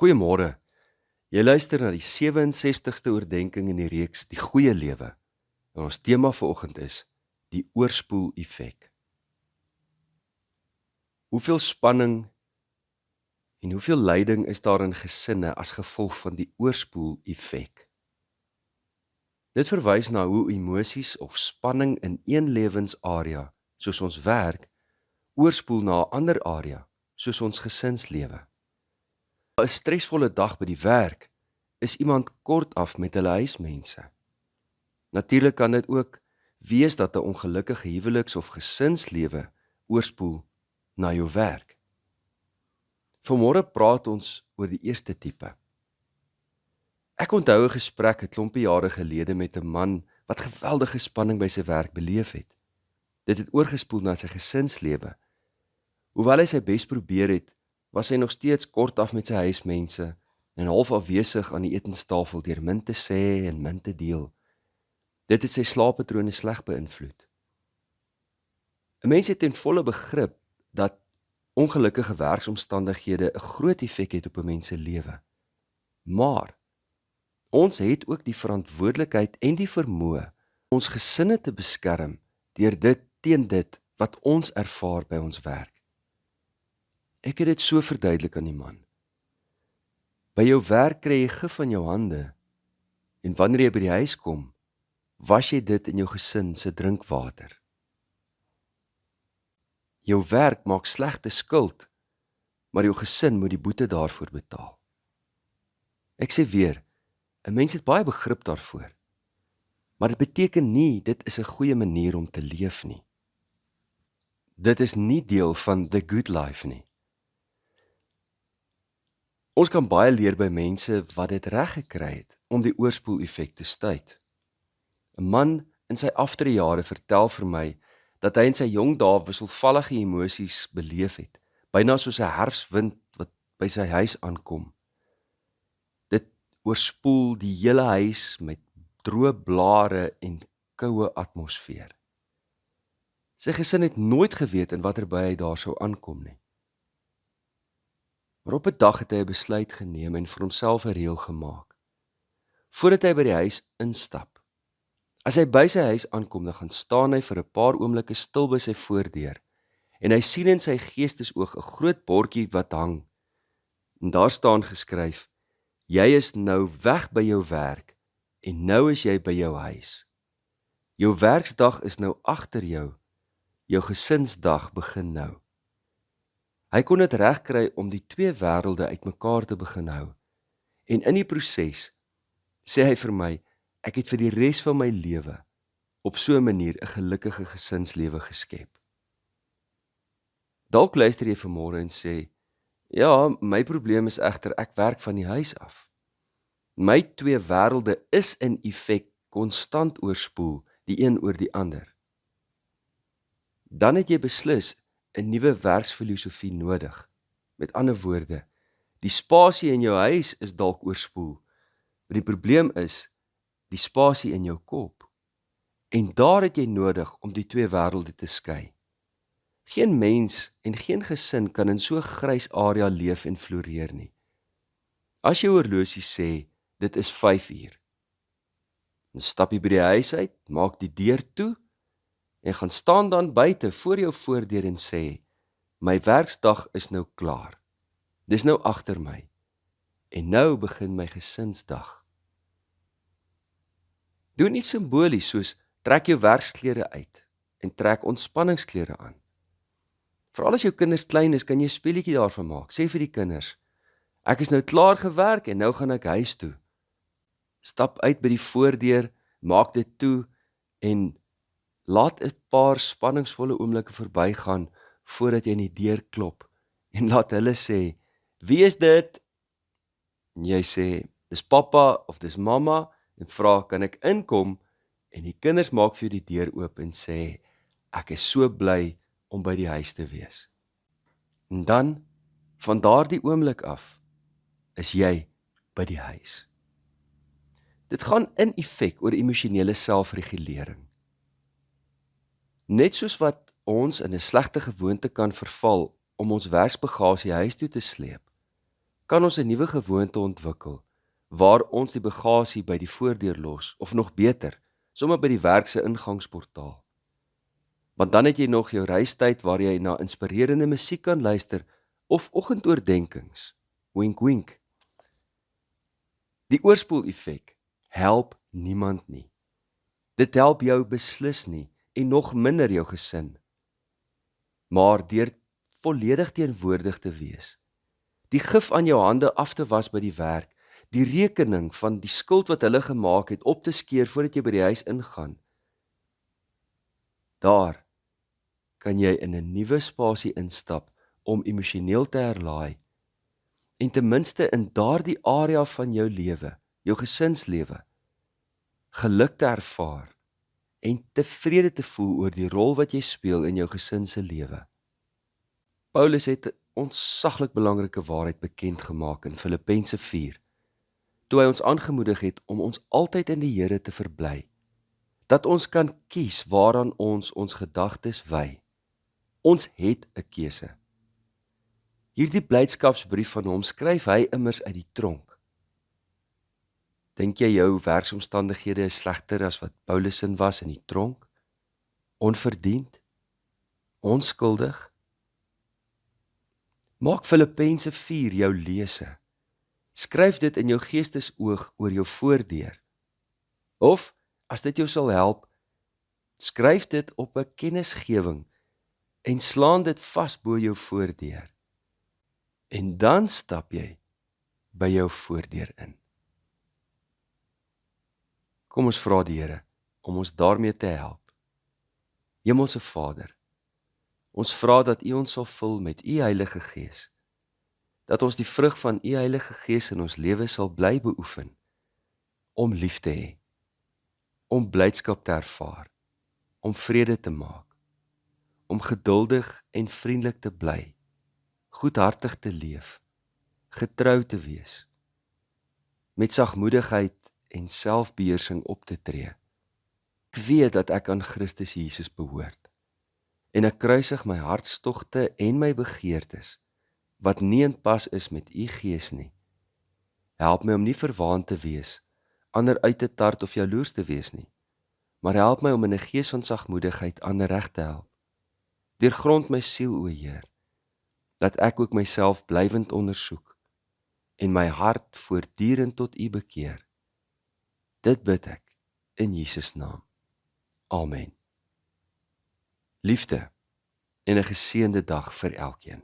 Goeiemôre. Jy luister na die 67ste oordeenking in die reeks Die Goeie Lewe. En ons tema vanoggend is die oorspoel-effek. Hoeveel spanning en hoeveel lyding is daar in gesinne as gevolg van die oorspoel-effek? Dit verwys na hoe emosies of spanning in een lewensarea, soos ons werk, oorspoel na 'n ander area, soos ons gesinslewe. 'n Stresvolle dag by die werk is iemand kort af met hulle huismense. Natuurlik kan dit ook wees dat 'n ongelukkige huweliks- of gesinslewe oorspoel na jou werk. Vanmôre praat ons oor die eerste tipe. Ek onthou 'n gesprek 'n klompie jare gelede met 'n man wat geweldige spanning by sy werk beleef het. Dit het oorgespoel na sy gesinslewe. Hoewel hy sy bes probeer het, was hy nog steeds kort af met sy huismense en half afwesig aan die etenstafel deur min te sê en min te deel. Dit het sy slaappatrone sleg beïnvloed. 'n Mens het ten volle begrip dat ongelukkige werksomstandighede 'n groot effek het op 'n mens se lewe. Maar ons het ook die verantwoordelikheid en die vermoë om ons gesinne te beskerm deur dit wat ons ervaar by ons werk. Ek het dit so verduidelik aan die man. By jou werk kry jy gif van jou hande en wanneer jy by die huis kom, was jy dit in jou gesin se drinkwater. Jou werk maak slegte skuld, maar jou gesin moet die boete daarvoor betaal. Ek sê weer, 'n mens het baie begrip daarvoor, maar dit beteken nie dit is 'n goeie manier om te leef nie. Dit is nie deel van the good life nie. Ons kan baie leer by mense wat dit reg gekry het om die oorspoel-effek te stuit. 'n Man in sy aftrede vertel vir my dat hy in sy jong dae wisselvallige emosies beleef het, byna soos 'n herfswind wat by sy huis aankom. Dit oorspoel die hele huis met droë blare en koue atmosfeer. Sy gesin het nooit geweet in watter by hy daar sou aankom nie. Maar op 'n dag het hy 'n besluit geneem en vir homself 'n reël gemaak. Voordat hy by die huis instap, as hy by sy huis aankom, dan gaan staan hy vir 'n paar oomblikke stil by sy voordeur en hy sien in sy geestesoog 'n groot bordjie wat hang. En daar staan geskryf: "Jy is nou weg by jou werk en nou is jy by jou huis. Jou werksdag is nou agter jou. Jou gesinsdag begin nou." Hy kon dit regkry om die twee wêrelde uitmekaar te begin hou. En in die proses sê hy vir my, ek het vir die res van my lewe op so 'n manier 'n gelukkige gesinslewe geskep. Dalk luister jy vanmôre en sê, ja, my probleem is egter ek werk van die huis af. My twee wêrelde is in effek konstant oorspoel, die een oor die ander. Dan het jy beslis 'n nuwe werksfilosofie nodig. Met ander woorde, die spasie in jou huis is dalk oorspoel, maar die probleem is die spasie in jou kop. En daar het jy nodig om die twee wêrelde te skei. Geen mens en geen gesin kan in so 'n grys area leef en floreer nie. As jou horlosie sê, dit is 5 uur, dan stap jy by die huis uit, maak die deur toe, en gaan staan dan buite voor jou voordeur en sê, my werksdag is nou klaar. Dis nou agter my. En nou begin my gesinsdag. Doen iets simbolies soos trek jou werksklere uit en trek ontspanningsklere aan. Veral as jou kinders klein is, kan jy 'n speletjie daarvan maak. Sê vir die kinders, ek is nou klaar gewerk en nou gaan ek huis toe. Stap uit by die voordeur, maak dit toe en laat 'n paar spanningsvolle oomblikke verbygaan voordat jy in die deur klop en laat hulle sê, wie is dit? En jy sê, dis pappa of dis mamma en vra, kan ek inkom? En die kinders maak vir jou die deur oop en sê, ek is so bly om by die huis te wees. En dan, van daardie oomblik af, is jy by die huis. Dit gaan in effek oor emosionele selfregulering. Net soos wat ons in 'n slegte gewoonte kan verval om ons werksbagasie huis toe te sleep, kan ons 'n nuwe gewoonte ontwikkel, waar ons die bagasie by die voordeur los, of nog beter, sommer by die werk se ingangsportaal. Want dan het jy nog jou reistyd waar jy na inspirerende musiek kan luister, of oggendoordenkings, wink wink. Die oorspoel-effek help niemand nie. Dit help jou beslis nie, en nog minder jou gesin. Maar deur volledig teenwoordig te wees, die gif aan jou hande af te was by die werk, die rekening van die skuld wat hulle gemaak het op te skeer voordat jy by die huis ingaan, daar kan jy in 'n nuwe spasie instap om emosioneel te herlaai, en ten minste in daardie area van jou lewe, jou gesinslewe, geluk te ervaar en tevrede te voel oor die rol wat jy speel in jou gesin se lewe. Paulus het 'n ontsaglik belangrike waarheid bekend gemaak in Filippense 4, toe hy ons aangemoedig het om ons altyd in die Here te verbly, dat ons kan kies waaraan ons gedagtes wy. Ons het 'n keuse. Hierdie blydskapsbrief van hom skryf hy immers uit die tronk. Dink jy jou werksomstandighede is slegter as wat Paulus se was in die tronk? Onverdiend? Onskuldig? Maak Filippense 4 jou lese. Skryf dit in jou geestesoog oor jou voordeur. Of, as dit jou sal help, skryf dit op 'n kennisgewing en slaan dit vas bo jou voordeur. En dan stap jy by jou voordeur in. Kom ons vra die Here om ons daarmee te help. Hemelse Vader, ons vra dat U ons sal vul met U Heilige Gees, dat ons die vrug van U Heilige Gees in ons lewe sal bly beoefen, om lief te hê, om blydskap te ervaar, om vrede te maak, om geduldig en vriendelik te bly, goedhartig te leef, getrou te wees, met sagmoedigheid en selfbeheersing op te tree. Ek weet dat ek aan Christus Jesus behoort, en ek kruisig my hartstogte en my begeertes, wat nie in pas is met U Gees nie. Help my om nie verwaand te wees, ander uit te tart of jaloers te wees nie, maar help my om in 'n gees van sagmoedigheid ander reg te help. Deurgrond my siel, o Heer, dat ek ook myself blywend ondersoek, en my hart voortdurend tot U bekeer. Dit bid ek in Jesus naam. Amen. Liefde en 'n geseënde dag vir elkeen.